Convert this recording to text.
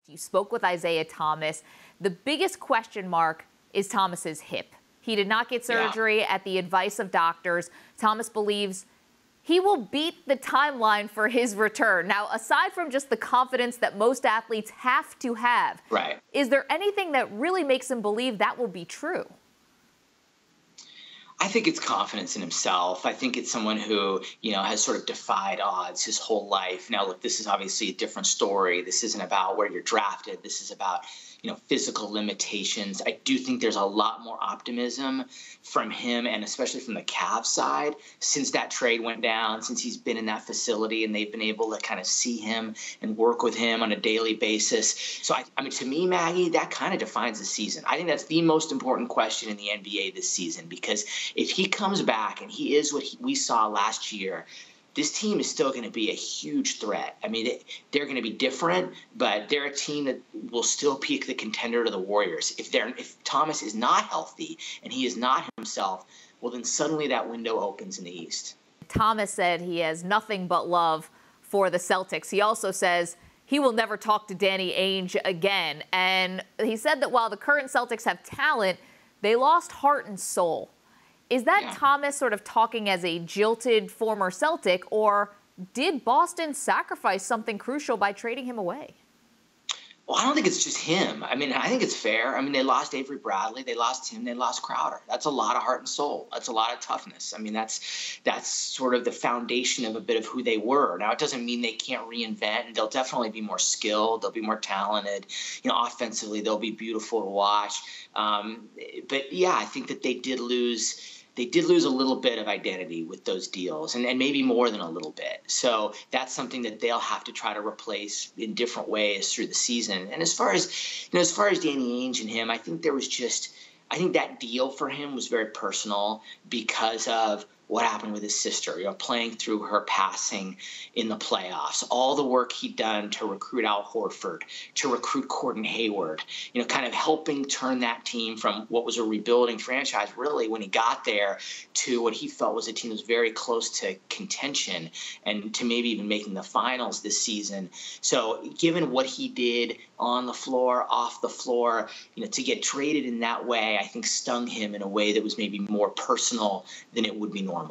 You spoke with Isaiah Thomas. The biggest question mark is Thomas's hip. He did not get surgery at the advice of doctors. Thomas believes he will beat the timeline for his return. Now, aside from just the confidence that most athletes have to have, is there anything that really makes him believe that will be true? I think it's confidence in himself. I think it's someone who, has sort of defied odds his whole life. Now, look, this is obviously a different story. This isn't about where you're drafted. This is about, physical limitations. I do think there's a lot more optimism from him, and especially from the Cavs side, since that trade went down, since he's been in that facility and they've been able to kind of see him and work with him on a daily basis. So, I mean, to me, Maggie, that kind of defines the season. I think that's the most important question in the NBA this season, because if he comes back and he is what we saw last year, this team is still going to be a huge threat. I mean, they're going to be different, but they're a team that will still pick the contender to the Warriors. If Thomas is not healthy and he is not himself, well, then suddenly that window opens in the East. Thomas said he has nothing but love for the Celtics. He also says he will never talk to Danny Ainge again. And he said that while the current Celtics have talent, they lost heart and soul. Is that Thomas sort of talking as a jilted former Celtic, or did Boston sacrifice something crucial by trading him away? Well, I don't think it's just him. I mean, I think it's fair. I mean, they lost Avery Bradley, they lost him, they lost Crowder. That's a lot of heart and soul. That's a lot of toughness. I mean, that's sort of the foundation of a bit of who they were. Now, it doesn't mean they can't reinvent, and they'll definitely be more skilled. They'll be more talented. Offensively, they'll be beautiful to watch. But yeah, I think that they did lose a little bit of identity with those deals, and maybe more than a little bit. So that's something that they'll have to try to replace in different ways through the season. And as far as Danny Ainge and him, I think that deal for him was very personal because of what happened with his sister, playing through her passing in the playoffs, all the work he'd done to recruit Al Horford, to recruit Gordon Hayward, kind of helping turn that team from what was a rebuilding franchise, really, when he got there, to what he felt was a team that was very close to contention and to maybe even making the finals this season. So given what he did on the floor, off the floor, to get traded in that way, I think stung him in a way that was maybe more personal than it would be normally.